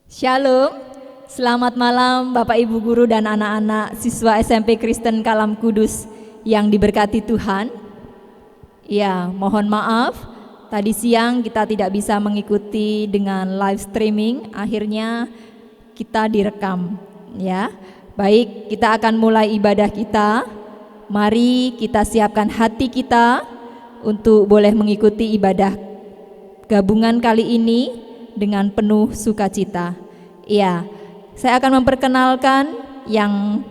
Shalom, selamat malam Bapak Ibu Guru dan anak-anak siswa SMP Kristen Kalam Kudus yang diberkati Tuhan. Ya, mohon maaf, tadi siang kita tidak bisa mengikuti dengan live streaming, akhirnya kita direkam. Ya, baik, kita akan mulai ibadah kita. Mari kita siapkan hati kita untuk boleh mengikuti ibadah gabungan kali ini dengan penuh sukacita. Iya, saya akan memperkenalkan yang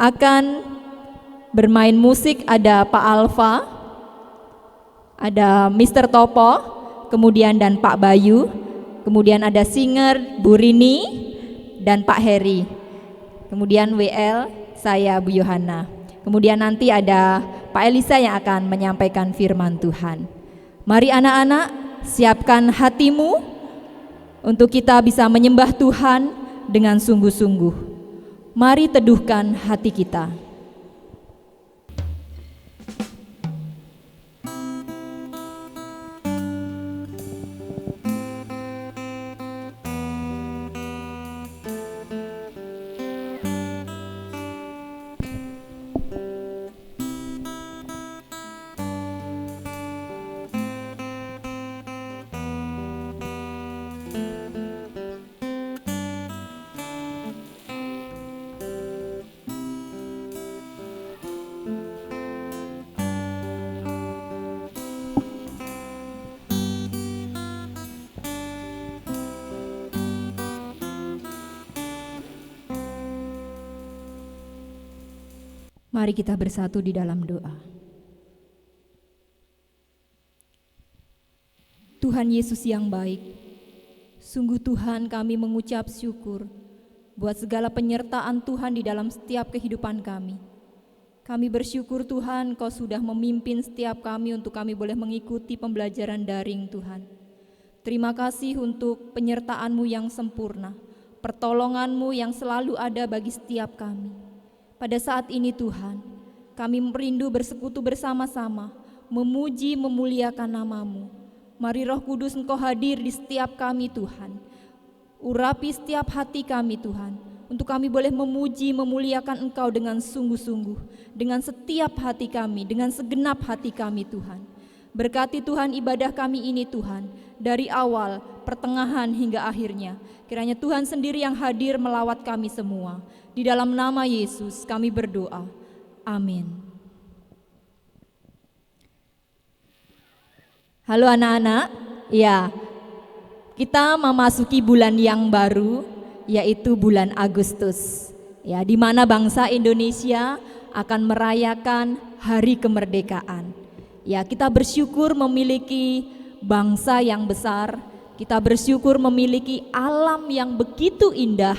akan bermain musik. Ada Pak Alfa, ada Mr. Topo, kemudian dan Pak Bayu, kemudian ada singer Bu Rini dan Pak Heri, kemudian WL saya Bu Yohana, kemudian nanti ada Pak Elisa yang akan menyampaikan firman Tuhan. Mari anak-anak, siapkan hatimu untuk kita bisa menyembah Tuhan dengan sungguh-sungguh. Mari teduhkan hati kita. Mari kita bersatu di dalam doa. Tuhan Yesus yang baik, sungguh Tuhan kami mengucap syukur buat segala penyertaan Tuhan di dalam setiap kehidupan kami. Kami bersyukur Tuhan Kau sudah memimpin setiap kami untuk kami boleh mengikuti pembelajaran daring Tuhan. Terima kasih untuk penyertaan-Mu yang sempurna, pertolongan-Mu yang selalu ada bagi setiap kami. Pada saat ini Tuhan, kami merindu bersekutu bersama-sama, memuji memuliakan nama-Mu. Mari Roh Kudus Engkau hadir di setiap kami Tuhan. Urapi setiap hati kami Tuhan, untuk kami boleh memuji memuliakan Engkau dengan sungguh-sungguh, dengan setiap hati kami, dengan segenap hati kami Tuhan. Berkati Tuhan ibadah kami ini Tuhan, dari awal, pertengahan hingga akhirnya. Kiranya Tuhan sendiri yang hadir melawat kami semua. Di dalam nama Yesus kami berdoa. Amin. Halo anak-anak, ya, kita memasuki bulan yang baru, yaitu bulan Agustus. Ya, di mana bangsa Indonesia akan merayakan Hari Kemerdekaan. Ya, kita bersyukur memiliki bangsa yang besar, kita bersyukur memiliki alam yang begitu indah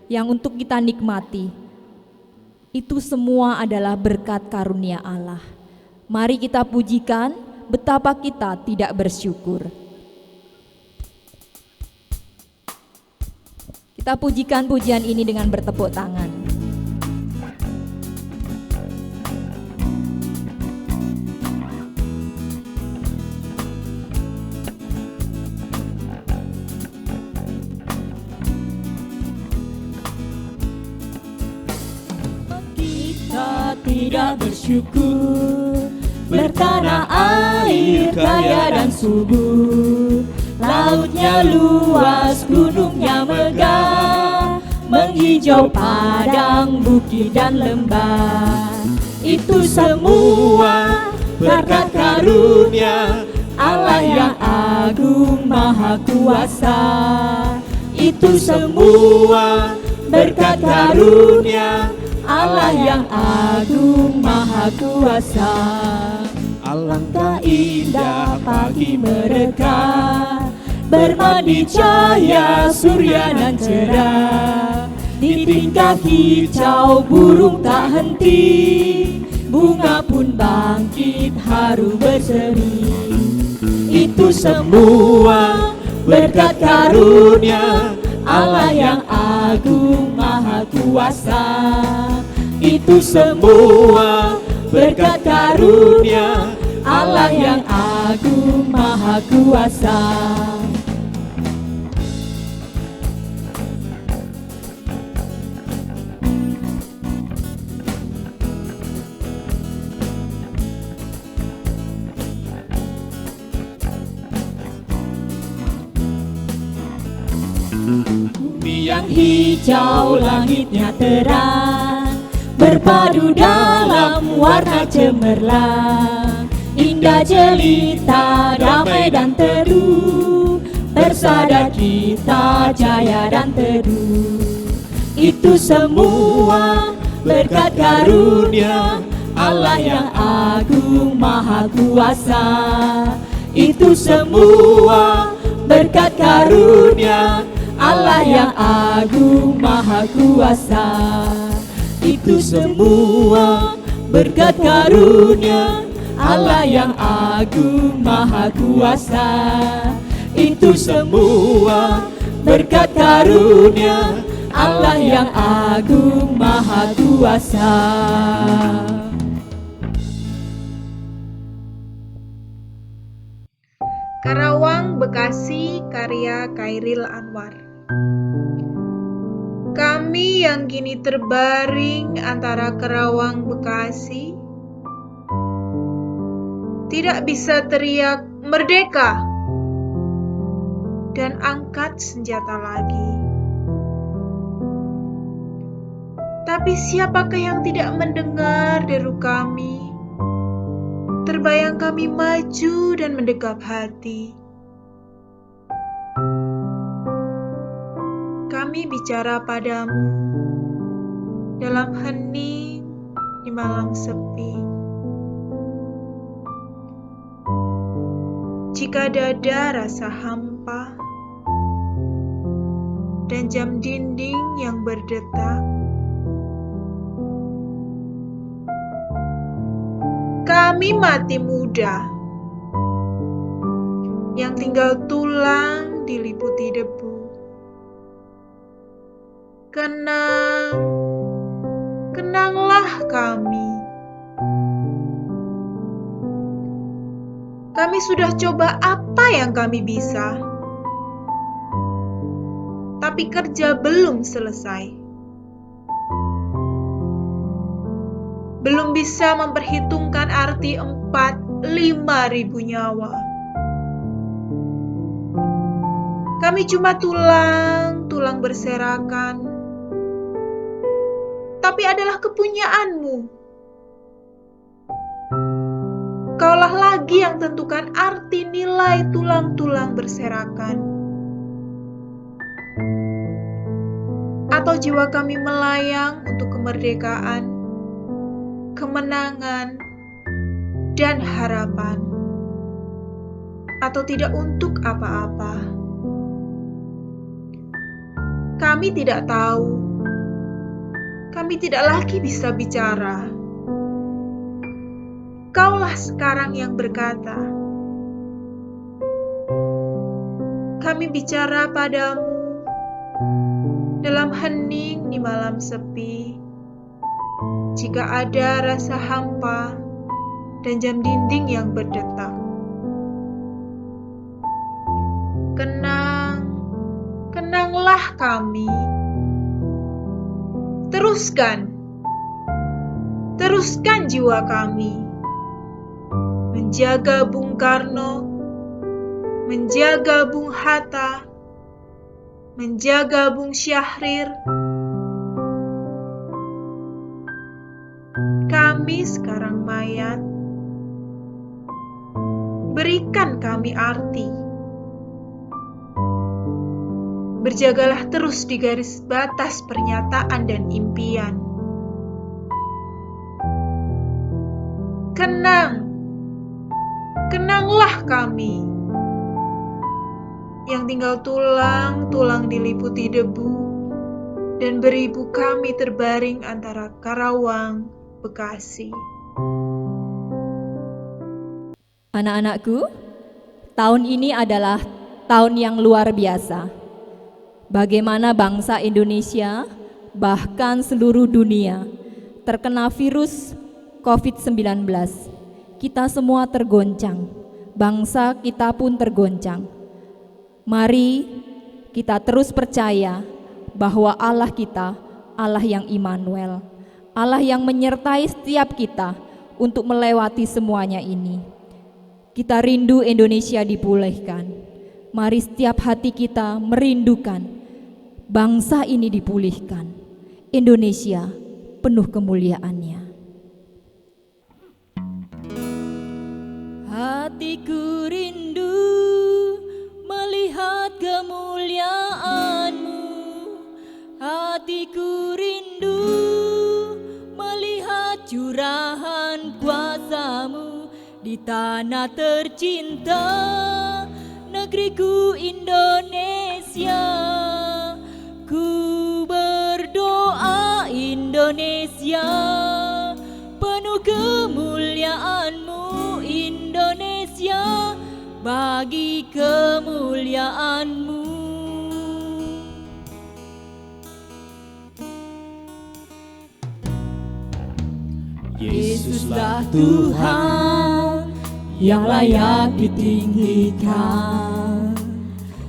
yang untuk kita nikmati. Itu semua adalah berkat karunia Allah. Mari kita pujikan betapa kita tidak bersyukur. Kita pujikan pujian ini dengan bertepuk tangan. Tidak bersyukur, bertanah air kaya dan subur, lautnya luas, gunungnya megah, menghijau padang, bukit dan lembah. Itu semua berkat karunia Allah yang agung maha kuasa. Itu semua berkat karunia Allah yang agung maha kuasa. Alangkah indah pagi mereka, bermandi cahaya surya dan cerah. Di tingkat hijau burung tak henti, bunga pun bangkit haru berseri. Itu semua berkat karunia Allah yang agung maha kuasa. Itu semua berkat karunia Allah yang agung maha kuasa. Bumi yang hijau, langitnya terang, berpadu dalam warna cemerlang. Indah jelita, damai dan teduh, bersada kita jaya dan teduh. Itu semua berkat karunia Allah yang agung maha kuasa. Itu semua berkat karunia Allah yang agung maha kuasa. Itu semua berkat karunia Allah yang agung maha kuasa. Itu semua berkat karunia Allah yang agung maha kuasa. Karawang, Bekasi, karya Khairil Anwar. Kami yang kini terbaring antara Karawang, Bekasi, tidak bisa teriak merdeka dan angkat senjata lagi. Tapi siapakah yang tidak mendengar deru kami? Terbayang kami maju dan mendekap hati. Kami bicara padamu dalam hening di malam sepi. Jika dada rasa hampa dan jam dinding yang berdetak, kami mati muda yang tinggal tulang diliputi debu. Kenang, kenanglah kami. Kami sudah coba apa yang kami bisa, tapi kerja belum selesai. Belum bisa memperhitungkan arti 4-5 ribu nyawa. Kami cuma tulang berserakan, tapi adalah kepunyaanmu. Kaulah lagi yang tentukan arti nilai tulang-tulang berserakan. Atau jiwa kami melayang untuk kemerdekaan, kemenangan, dan harapan, atau tidak untuk apa-apa. Kami tidak tahu. Kami tidak lagi bisa bicara. Kaulah sekarang yang berkata. Kami bicara padamu dalam hening di malam sepi. Jika ada rasa hampa dan jam dinding yang berdetak. Kenang, kenanglah kami. Teruskan jiwa kami. Menjaga Bung Karno, menjaga Bung Hatta, menjaga Bung Syahrir. Kami sekarang mayat. Berikan kami arti. Berjagalah terus di garis batas pernyataan dan impian. Kenanglah kami yang tinggal tulang diliputi debu dan beribu kami terbaring antara Karawang, Bekasi. Anak-anakku, tahun ini adalah tahun yang luar biasa. Bagaimana bangsa Indonesia, bahkan seluruh dunia, terkena virus COVID-19. Kita semua tergoncang, bangsa kita pun tergoncang. Mari kita terus percaya bahwa Allah kita, Allah yang Immanuel, Allah yang menyertai setiap kita untuk melewati semuanya ini. Kita rindu Indonesia dipulihkan. Mari setiap hati kita merindukan bangsa ini dipulihkan, Indonesia penuh kemuliaannya. Hatiku rindu melihat kemuliaan-Mu, hatiku rindu melihat curahan kuasa-Mu di tanah tercinta, negeriku Indonesia. Ku berdoa Indonesia, penuh kemuliaan-Mu Indonesia, bagi kemuliaan-Mu. Yesuslah Tuhan yang layak ditinggikan,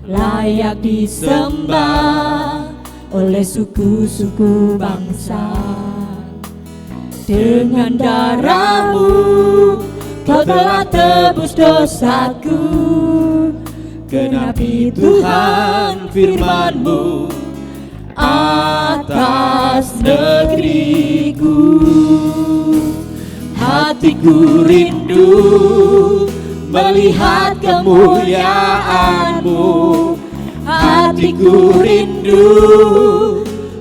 layak disembah oleh suku-suku bangsa. Dengan darah-Mu Kau telah tebus dosaku. Genapi Tuhan firman-Mu atas negeriku. Hatiku rindu melihat kemuliaan-Mu, hatiku rindu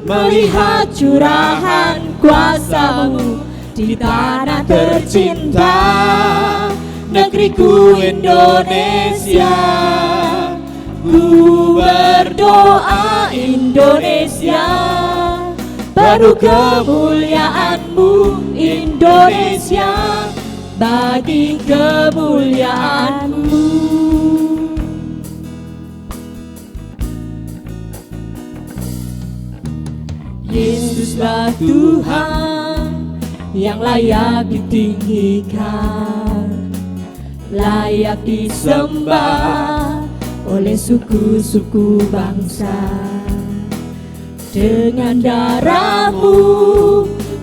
melihat curahan kuasa-Mu di tanah tercinta, negeriku Indonesia. Ku berdoa Indonesia, penuh kemuliaan-Mu Indonesia, bagi kemuliaan-Mu. Yesuslah Tuhan yang layak ditinggikan, layak disembah oleh suku-suku bangsa. Dengan darah-Mu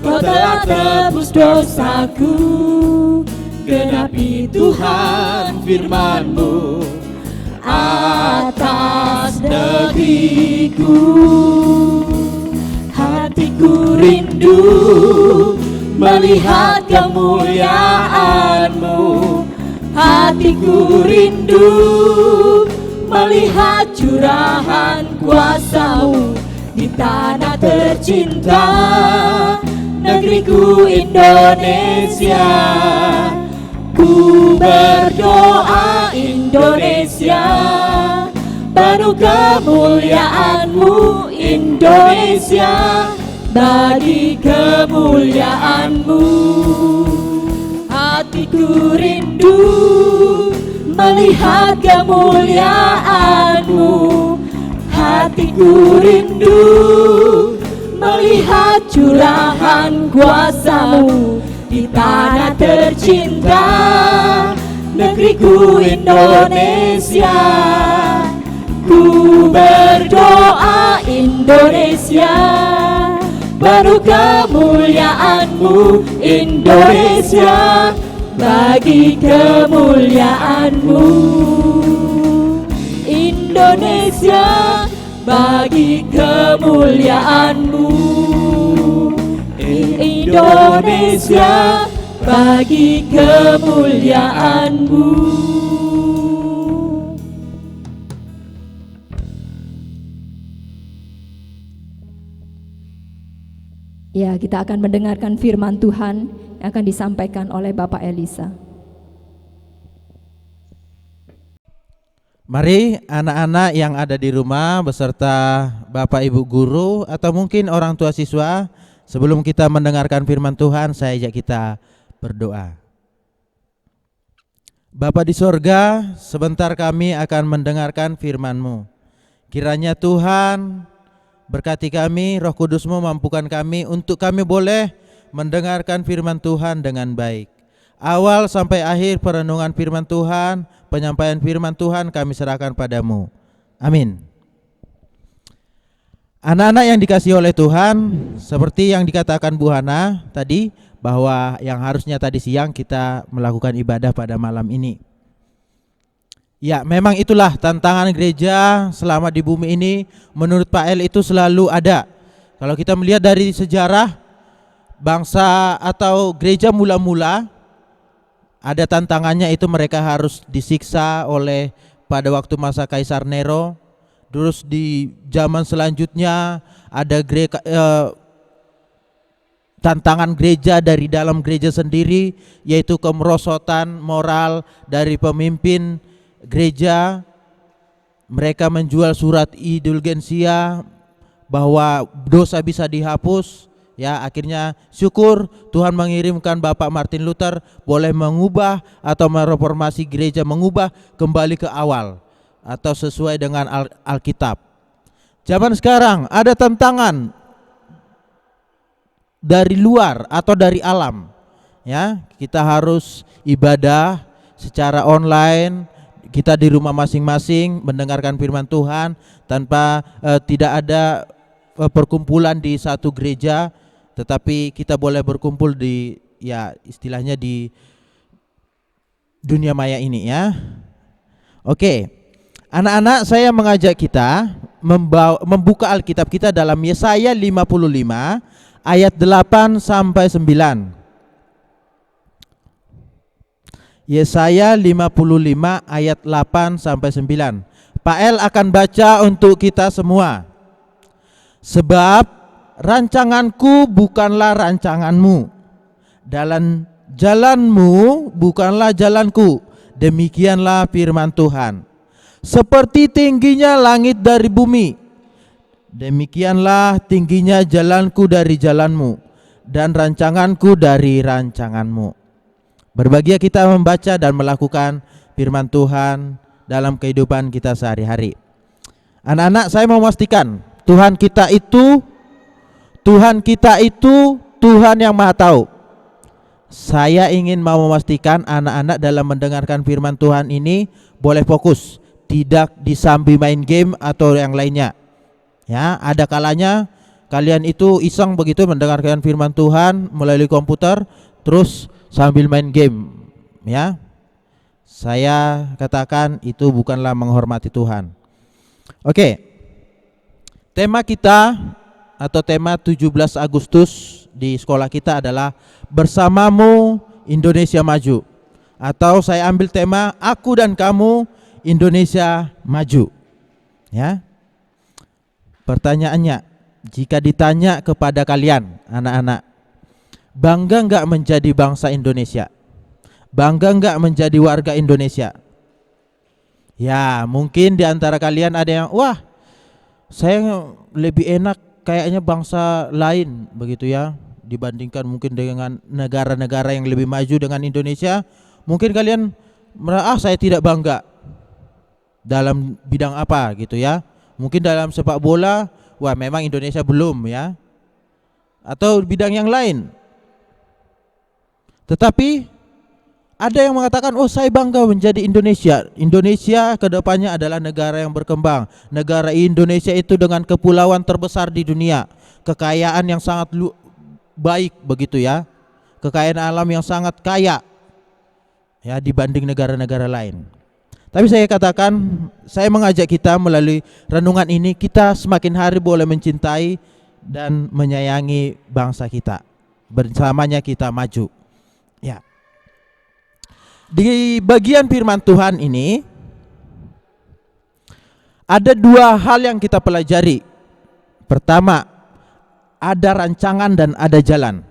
Kau telah tebus dosaku. Genapi Tuhan firman-Mu atas negeriku. Hatiku rindu melihat kemuliaan-Mu, hatiku rindu melihat curahan kuasa-Mu di tanah tercinta, negeriku Indonesia. Ku berdoa Indonesia, penuh kemuliaan-Mu Indonesia, bagi kemuliaan-Mu. Hatiku rindu melihat kemuliaan-Mu, hatiku rindu melihat curahan kuasa-Mu di tanah tercinta, negeriku Indonesia. Ku berdoa Indonesia, penuh kemuliaan-Mu Indonesia, bagi kemuliaan-Mu. Indonesia, bagi kemuliaan-Mu. Indonesia, bagi kemuliaan-Mu. Ya, kita akan mendengarkan firman Tuhan yang akan disampaikan oleh Bapak Elisa. Mari anak-anak yang ada di rumah beserta Bapak Ibu guru atau mungkin orang tua siswa, sebelum kita mendengarkan firman Tuhan, saya ajak kita berdoa. Bapa di sorga, sebentar kami akan mendengarkan firman-Mu. Kiranya Tuhan berkati kami, Roh Kudus-Mu mampukan kami untuk kami boleh mendengarkan firman Tuhan dengan baik. Awal sampai akhir perenungan firman Tuhan, penyampaian firman Tuhan kami serahkan padamu. Amin. Anak-anak yang dikasihi oleh Tuhan, seperti yang dikatakan Bu Hana tadi, bahwa yang harusnya tadi siang kita melakukan ibadah pada malam ini. Ya, memang itulah tantangan gereja selama di bumi ini. Menurut Pak El itu selalu ada. Kalau kita melihat dari sejarah bangsa atau gereja mula-mula, ada tantangannya, itu mereka harus disiksa oleh pada waktu masa Kaisar Nero. Terus di zaman selanjutnya ada tantangan gereja dari dalam gereja sendiri, yaitu kemerosotan moral dari pemimpin gereja. Mereka menjual surat indulgensia bahwa dosa bisa dihapus. Ya, akhirnya syukur Tuhan mengirimkan Bapak Martin Luther boleh mengubah atau mereformasi gereja, mengubah kembali ke awal atau sesuai dengan Alkitab. Zaman sekarang ada tantangan dari luar atau dari alam. Ya, kita harus ibadah secara online, kita di rumah masing-masing mendengarkan firman Tuhan tanpa tidak ada perkumpulan di satu gereja, tetapi kita boleh berkumpul di, ya istilahnya di dunia maya ini ya. Oke, anak-anak, saya mengajak kita membuka Alkitab kita dalam Yesaya 55 ayat 8 sampai 9. Yesaya 55 ayat 8 sampai 9. Pak El akan baca untuk kita semua. Sebab rancanganku bukanlah rancanganmu, dalam jalanmu bukanlah jalanku. Demikianlah firman Tuhan. Seperti tingginya langit dari bumi, demikianlah tingginya jalanku dari jalanmu, dan rancanganku dari rancanganmu. Berbahagia kita membaca dan melakukan firman Tuhan dalam kehidupan kita sehari-hari. Anak-anak, saya mau memastikan Tuhan kita itu Tuhan yang Maha Tahu. Saya ingin mau memastikan anak-anak dalam mendengarkan firman Tuhan ini boleh fokus, tidak disambi main game atau yang lainnya. Ya, ada kalanya kalian itu iseng begitu mendengarkan firman Tuhan melalui komputer terus sambil main game. Ya, saya katakan itu bukanlah menghormati Tuhan. Oke, tema kita atau tema 17 Agustus di sekolah kita adalah Bersamamu Indonesia Maju, atau saya ambil tema Aku dan Kamu Indonesia Maju. Ya. Pertanyaannya, jika ditanya kepada kalian anak-anak, bangga enggak menjadi bangsa Indonesia? Bangga enggak menjadi warga Indonesia? Ya, mungkin di antara kalian ada yang, wah, saya lebih enak kayaknya bangsa lain begitu ya, dibandingkan mungkin dengan negara-negara yang lebih maju dengan Indonesia. Mungkin kalian merasa saya tidak bangga dalam bidang apa gitu ya. Mungkin dalam sepak bola, wah memang Indonesia belum ya, atau bidang yang lain. Tetapi ada yang mengatakan, oh saya bangga menjadi Indonesia. Indonesia kedepannya adalah negara yang berkembang. Negara Indonesia itu dengan kepulauan terbesar di dunia, kekayaan yang sangat baik begitu ya, kekayaan alam yang sangat kaya ya dibanding negara-negara lain. Tapi saya katakan, saya mengajak kita melalui renungan ini, kita semakin hari boleh mencintai dan menyayangi bangsa kita. Bersamanya kita maju. Ya. Di bagian firman Tuhan ini ada dua hal yang kita pelajari. Pertama, ada rancangan dan ada jalan.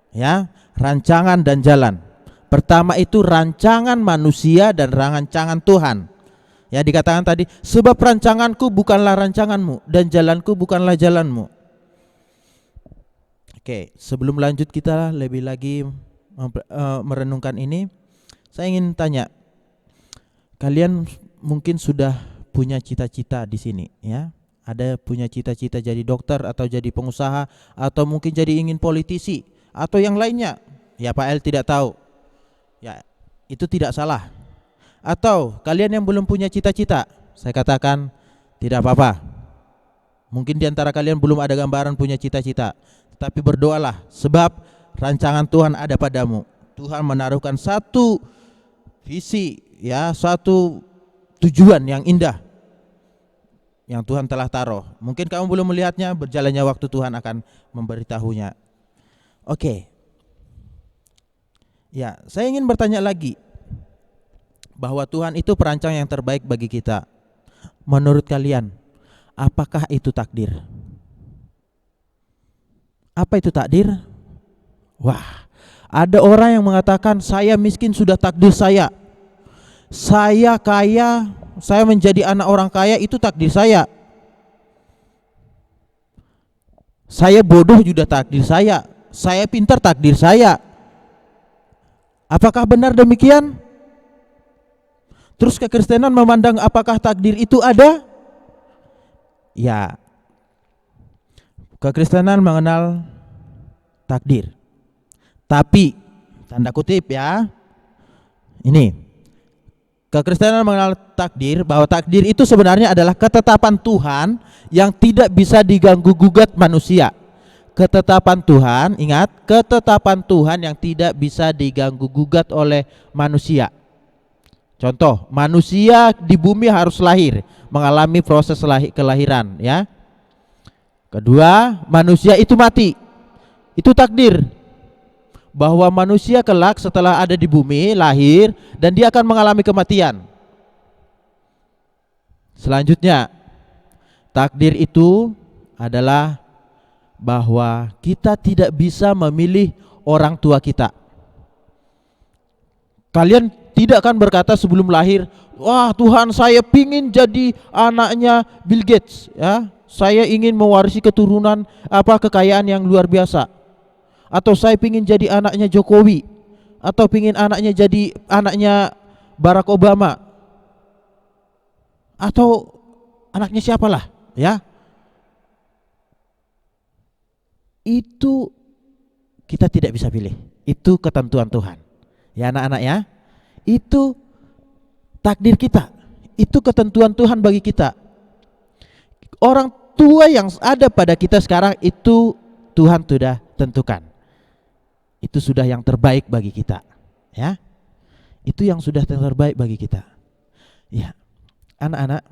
Ya, rancangan dan jalan. Pertama itu rancangan manusia dan rancangan Tuhan. Ya, dikatakan tadi, sebab rancanganku bukanlah rancanganmu dan jalanku bukanlah jalanmu. Oke, sebelum lanjut kita lebih lagi merenungkan ini, saya ingin tanya, kalian mungkin sudah punya cita-cita di sini ya? Ada punya cita-cita jadi dokter atau jadi pengusaha atau mungkin jadi ingin politisi atau yang lainnya. Ya, Pak El tidak tahu. Ya, itu tidak salah. Atau kalian yang belum punya cita-cita, saya katakan tidak apa-apa. Mungkin di antara kalian belum ada gambaran punya cita-cita, tapi berdoalah sebab rancangan Tuhan ada padamu. Tuhan menaruhkan satu visi ya, satu tujuan yang indah yang Tuhan telah taruh. Mungkin kamu belum melihatnya, berjalannya waktu Tuhan akan memberitahunya. Oke. Ya, saya ingin bertanya lagi bahwa Tuhan itu perancang yang terbaik bagi kita. Menurut kalian, apakah itu takdir? Apa itu takdir? Wah, ada orang yang mengatakan saya miskin sudah takdir saya. Saya kaya, saya menjadi anak orang kaya itu takdir saya. Saya bodoh juga takdir saya. Saya pintar takdir saya. Apakah benar demikian? Terus kekristenan memandang apakah takdir itu ada? Ya. Kekristenan mengenal takdir. Tapi tanda kutip ya. Ini. Kekristenan mengenal takdir, bahwa takdir itu sebenarnya adalah ketetapan Tuhan yang tidak bisa diganggu gugat manusia. Ketetapan Tuhan, ingat, ketetapan Tuhan yang tidak bisa diganggu gugat oleh manusia. Contoh, manusia di bumi harus lahir, mengalami proses kelahiran, ya. Kedua, manusia itu mati. Itu takdir. Bahwa manusia kelak setelah ada di bumi, lahir, dan dia akan mengalami kematian. Selanjutnya, takdir itu adalah bahwa kita tidak bisa memilih orang tua kita. Kalian tidak akan berkata sebelum lahir, wah Tuhan saya pingin jadi anaknya Bill Gates, ya. Saya ingin mewarisi keturunan kekayaan yang luar biasa. Atau saya pingin jadi anaknya Jokowi, atau pingin anaknya jadi anaknya Barack Obama, atau anaknya siapalah, ya. Itu kita tidak bisa pilih. Itu ketentuan Tuhan. Ya anak-anak ya. Itu takdir kita. Itu ketentuan Tuhan bagi kita. Orang tua yang ada pada kita sekarang itu Tuhan sudah tentukan. Itu sudah yang terbaik bagi kita, ya. Itu yang sudah terbaik bagi kita. Ya. Anak-anak,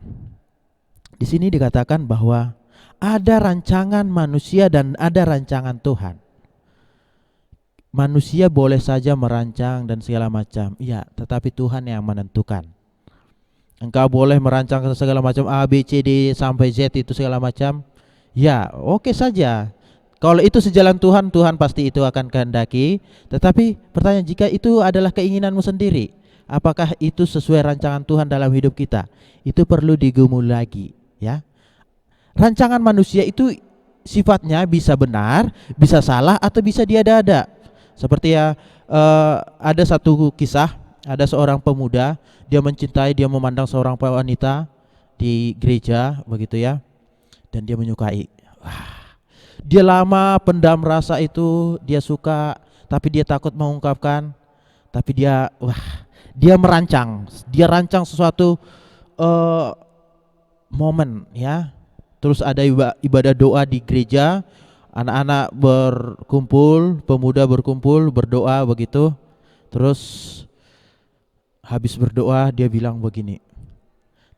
di sini dikatakan bahwa ada rancangan manusia dan ada rancangan Tuhan. Manusia boleh saja merancang dan segala macam, iya, tetapi Tuhan yang menentukan. Engkau boleh merancang segala macam A, B, C, D sampai Z itu segala macam, ya oke saja. Kalau itu sejalan Tuhan, Tuhan pasti itu akan kehendaki. Tetapi pertanyaan, jika itu adalah keinginanmu sendiri, apakah itu sesuai rancangan Tuhan dalam hidup kita? Itu perlu digumul lagi, ya. Rancangan manusia itu sifatnya bisa benar, bisa salah, atau bisa diada-ada. Seperti ya ada satu kisah, ada seorang pemuda, dia mencintai, dia memandang seorang wanita di gereja begitu ya, dan dia menyukai. Dia lama pendam rasa itu, dia suka, tapi dia takut mengungkapkan. Tapi dia dia rancang sesuatu momen, ya. Terus ada ibadah doa di gereja, anak-anak berkumpul, pemuda berkumpul, berdoa begitu. Terus habis berdoa dia bilang begini,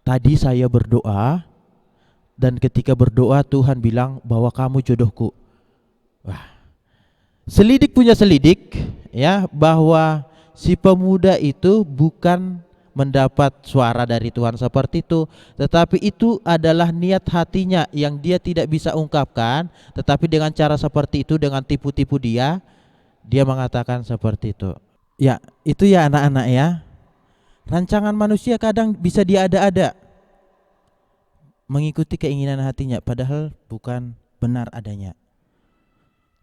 tadi saya berdoa dan ketika berdoa Tuhan bilang bahwa kamu jodohku. Wah, selidik punya selidik, ya, bahwa si pemuda itu bukan mendapat suara dari Tuhan seperti itu, tetapi itu adalah niat hatinya yang dia tidak bisa ungkapkan. Tetapi dengan cara seperti itu, dengan tipu-tipu dia mengatakan seperti itu. Ya, itu ya anak-anak ya. Rancangan manusia kadang bisa diada-ada, mengikuti keinginan hatinya, padahal bukan benar adanya.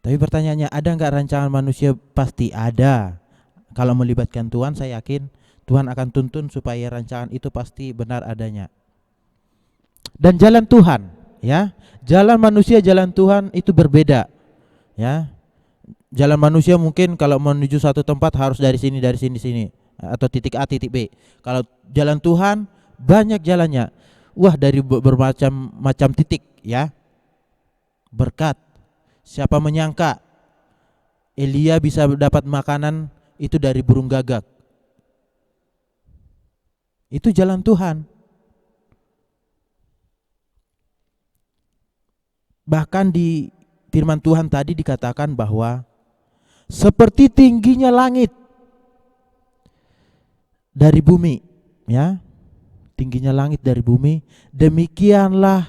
Tapi pertanyaannya, ada enggak rancangan manusia? Pasti ada. Kalau melibatkan Tuhan, saya yakin Tuhan akan tuntun supaya rancangan itu pasti benar adanya. Dan jalan Tuhan, ya, jalan manusia, jalan Tuhan itu berbeda, ya. Jalan manusia mungkin kalau menuju satu tempat harus dari sini sini, atau titik A titik B. Kalau jalan Tuhan banyak jalannya. Wah, dari bermacam-macam titik, ya. Berkat. Siapa menyangka Elia bisa dapat makanan itu dari burung gagak. Itu jalan Tuhan, Bahkan di firman Tuhan tadi dikatakan bahwa seperti tingginya langit dari bumi, ya. Tingginya langit dari bumi, demikianlah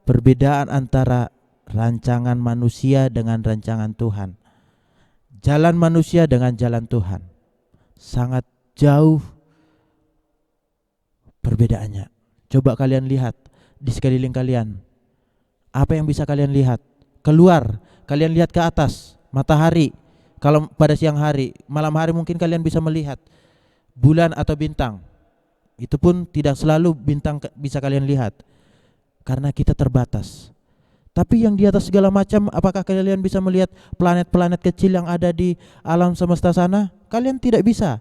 perbedaan antara rancangan manusia dengan rancangan Tuhan. Jalan manusia dengan jalan Tuhan sangat jauh perbedaannya. Coba kalian lihat di sekeliling kalian. Apa yang bisa kalian lihat? Keluar, kalian lihat ke atas, matahari. Kalau pada siang hari, malam hari mungkin kalian bisa melihat bulan atau bintang. Itu pun tidak selalu bintang bisa kalian lihat, karena kita terbatas. Tapi yang di atas segala macam, apakah kalian bisa melihat planet-planet kecil yang ada di alam semesta sana? Kalian tidak bisa.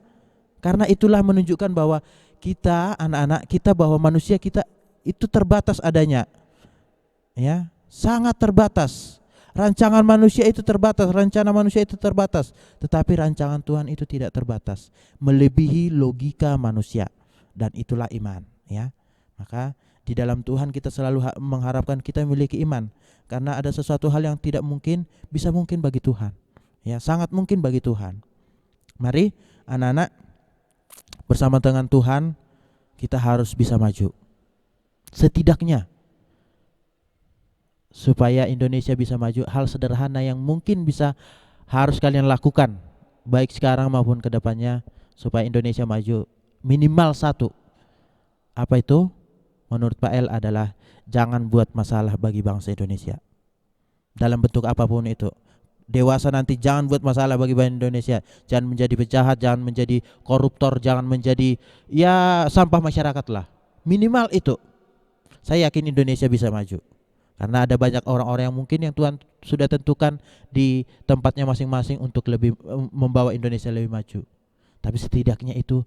Karena itulah menunjukkan bahwa kita, anak-anak kita, bahwa manusia kita itu terbatas adanya. Ya, sangat terbatas. Rancangan manusia itu terbatas, rencana manusia itu terbatas, tetapi rancangan Tuhan itu tidak terbatas, melebihi logika manusia. Dan itulah iman, ya. Maka di dalam Tuhan kita selalu mengharapkan kita memiliki iman, karena ada sesuatu hal yang tidak mungkin bisa mungkin bagi Tuhan. Ya, sangat mungkin bagi Tuhan. Mari anak-anak, bersama dengan Tuhan kita harus bisa maju. Setidaknya supaya Indonesia bisa maju, hal sederhana yang mungkin bisa harus kalian lakukan baik sekarang maupun ke depannya supaya Indonesia maju. Minimal satu. Apa itu? Menurut Pak El adalah jangan buat masalah bagi bangsa Indonesia. Dalam bentuk apapun itu. Dewasa nanti jangan buat masalah bagi bangsa Indonesia. Jangan menjadi penjahat, jangan menjadi koruptor, jangan menjadi ya sampah masyarakat lah. Minimal itu. Saya yakin Indonesia bisa maju. Karena ada banyak orang-orang yang mungkin yang Tuhan sudah tentukan di tempatnya masing-masing untuk lebih membawa Indonesia lebih maju. Tapi setidaknya itu,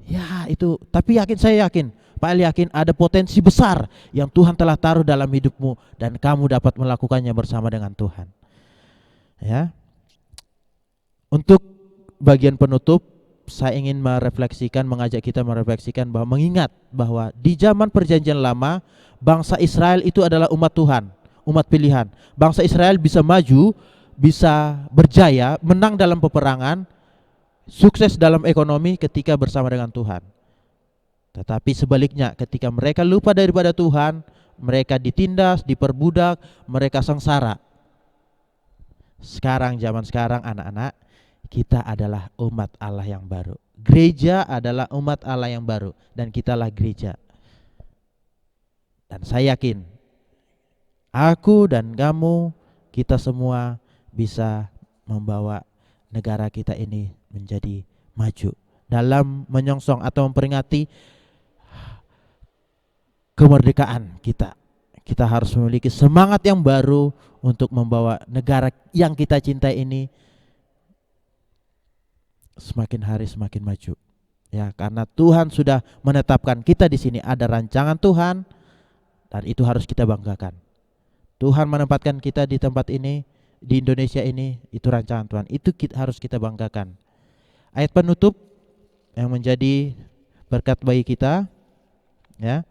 ya itu. Tapi saya yakin, Pak El yakin ada potensi besar yang Tuhan telah taruh dalam hidupmu dan kamu dapat melakukannya bersama dengan Tuhan. Ya. Untuk bagian penutup, saya ingin mengajak kita merefleksikan bahwa mengingat bahwa di zaman perjanjian lama bangsa Israel itu adalah umat Tuhan, umat pilihan. Bangsa Israel bisa maju, bisa berjaya, menang dalam peperangan, sukses dalam ekonomi ketika bersama dengan Tuhan. Tetapi sebaliknya ketika mereka lupa daripada Tuhan, mereka ditindas, diperbudak, mereka sengsara. Sekarang, zaman sekarang anak-anak, kita adalah umat Allah yang baru. Gereja adalah umat Allah yang baru dan kitalah gereja. Dan saya yakin aku dan kamu, kita semua bisa membawa negara kita ini menjadi maju dalam menyongsong atau memperingati kemerdekaan kita. Kita harus memiliki semangat yang baru untuk membawa negara yang kita cintai ini semakin hari semakin maju. Ya, karena Tuhan sudah menetapkan kita di sini, ada rancangan Tuhan dan itu harus kita banggakan. Tuhan menempatkan kita di tempat ini, di Indonesia ini, itu rancangan Tuhan. Itu harus kita banggakan. Ayat penutup yang menjadi berkat bagi kita, ya.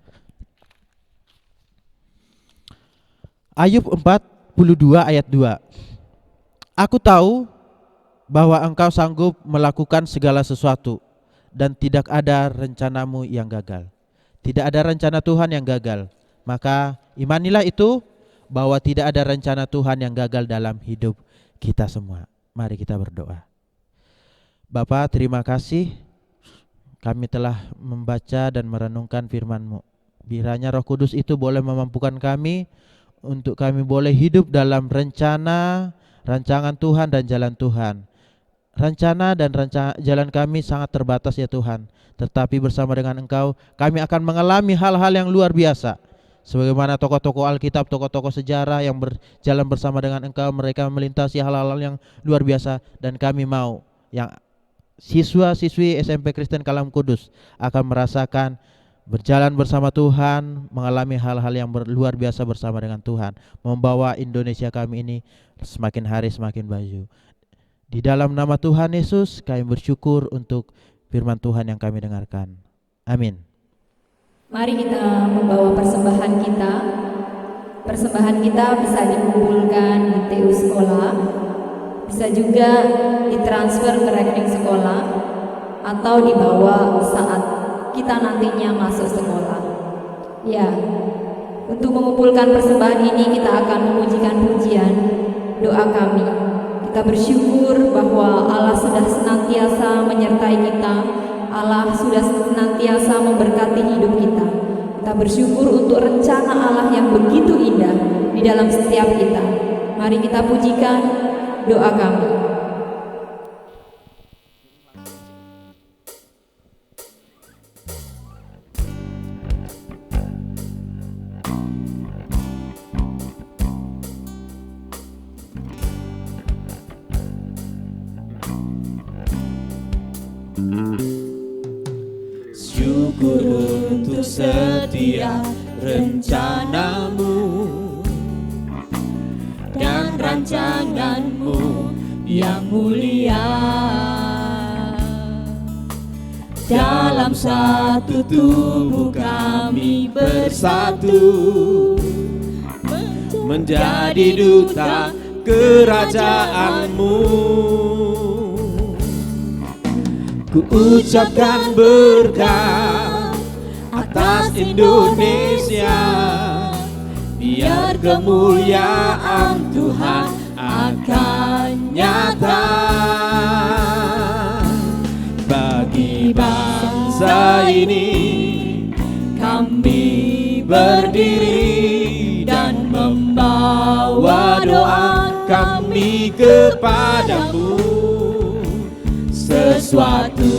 Ayub 42 ayat 2. Aku tahu bahwa engkau sanggup melakukan segala sesuatu dan tidak ada rencanamu yang gagal. Tidak ada rencana Tuhan yang gagal. Maka imanilah itu, bahwa tidak ada rencana Tuhan yang gagal dalam hidup kita semua. Mari kita berdoa. Bapa, terima kasih kami telah membaca dan merenungkan firman-Mu. Biranya Roh Kudus itu boleh memampukan kami untuk kami boleh hidup dalam rancangan Tuhan dan jalan Tuhan. Rencana dan jalan kami sangat terbatas ya Tuhan, tetapi bersama dengan Engkau kami akan mengalami hal-hal yang luar biasa. Sebagaimana tokoh-tokoh Alkitab, tokoh-tokoh sejarah yang berjalan bersama dengan Engkau, mereka melintasi hal-hal yang luar biasa. Dan kami mau yang siswa-siswi SMP Kristen Kalam Kudus akan merasakan berjalan bersama Tuhan, mengalami hal-hal yang luar biasa bersama dengan Tuhan, membawa Indonesia kami ini semakin hari semakin maju. Di dalam nama Tuhan Yesus kami bersyukur untuk firman Tuhan yang kami dengarkan. Amin. Mari kita membawa persembahan kita Persembahan kita bisa dikumpulkan di TU sekolah, bisa juga ditransfer ke rekening sekolah, atau dibawa saat kita nantinya masuk sekolah. Ya, untuk mengumpulkan persembahan ini kita akan memujikan pujian doa kami. Kita bersyukur bahwa Allah sudah senantiasa menyertai kita, Allah sudah senantiasa memberkati hidup kita. Kita bersyukur untuk rencana Allah yang begitu indah di dalam setiap kita. Mari kita pujikan doa kami. Syukur untuk setiap rencanamu dan rancanganmu yang mulia. Dalam satu tubuh kami bersatu, menjadi duta kerajaanmu. Ku ucapkan berkat atas Indonesia, biar kemuliaan Tuhan akan nyata bagi bangsa ini. Kami berdiri dan membawa doa kami kepadamu. Sesuatu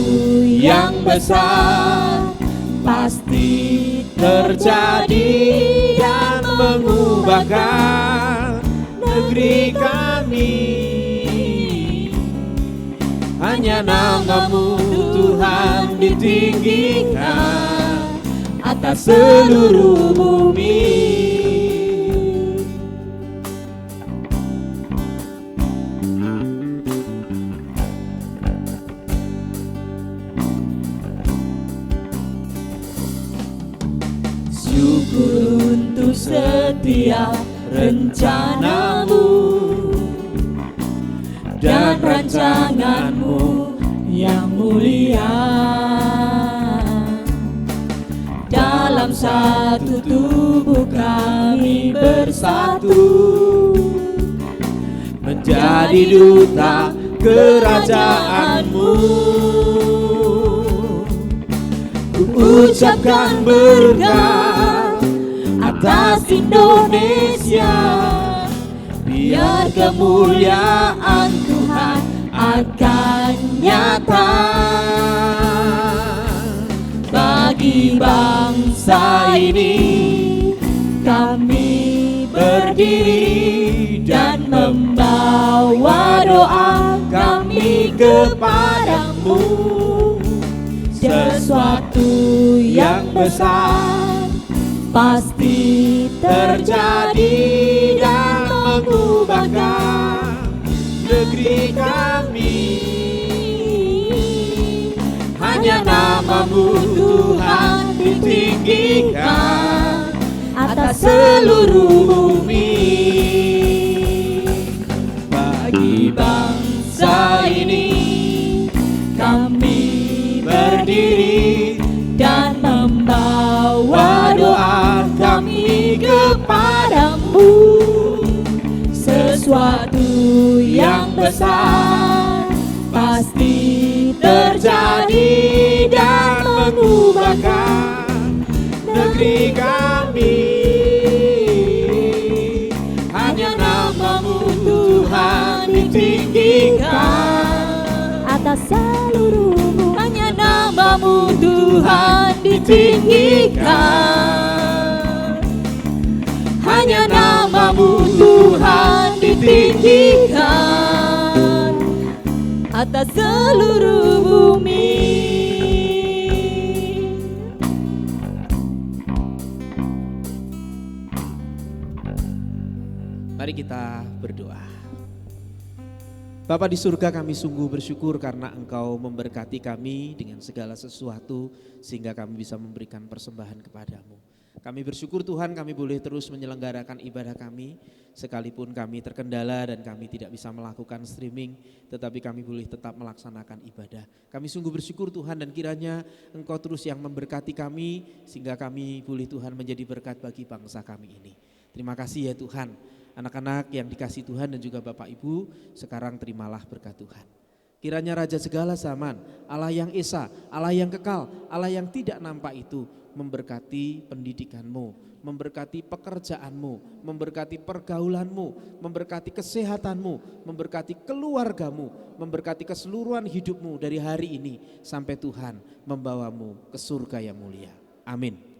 yang besar pasti terjadi dan mengubahkan negeri kami. Hanya nama-Mu Tuhan ditinggikan atas seluruh bumi. Syukur untuk setiap rencanamu dan rancanganmu yang mulia. Dalam satu tubuh kami bersatu, menjadi duta kerajaanmu. Ku ucapkan berkat atas Indonesia, biar kemuliaan Tuhan akan nyata bagi bangsa ini. Kami berdiri dan membawa doa kami kepadamu. Sesuatu yang besar pasti terjadi dan mengubahkan negeri kami. Hanya nama-Mu Tuhan ditinggikan atas seluruh bumi. Bagi bangsa ini kami berdiri dan membawa doa kami kepadamu. Sesuatu yang besar pasti terjadi dan mengubahkan negeri kami. Hanya nama-Mu Tuhan ditinggikan atas seluruh bumi. Hanya nama-Mu Tuhan ditinggikan. Hanya nama-Mu Tuhan ditinggikan atas seluruh bumi. Mari kita berdoa. Bapa di surga, kami sungguh bersyukur karena Engkau memberkati kami dengan segala sesuatu sehingga kami bisa memberikan persembahan kepadamu. Kami bersyukur Tuhan kami boleh terus menyelenggarakan ibadah kami, sekalipun kami terkendala dan kami tidak bisa melakukan streaming, tetapi kami boleh tetap melaksanakan ibadah. Kami sungguh bersyukur Tuhan, dan kiranya Engkau terus yang memberkati kami, sehingga kami boleh Tuhan menjadi berkat bagi bangsa kami ini. Terima kasih ya Tuhan. Anak-anak yang dikasih Tuhan dan juga Bapak Ibu, sekarang terimalah berkat Tuhan. Kiranya Raja segala zaman, Allah yang esa, Allah yang kekal, Allah yang tidak nampak itu memberkati pendidikanmu, memberkati pekerjaanmu, memberkati pergaulanmu, memberkati kesehatanmu, memberkati keluargamu, memberkati keseluruhan hidupmu dari hari ini sampai Tuhan membawamu ke surga yang mulia. Amin.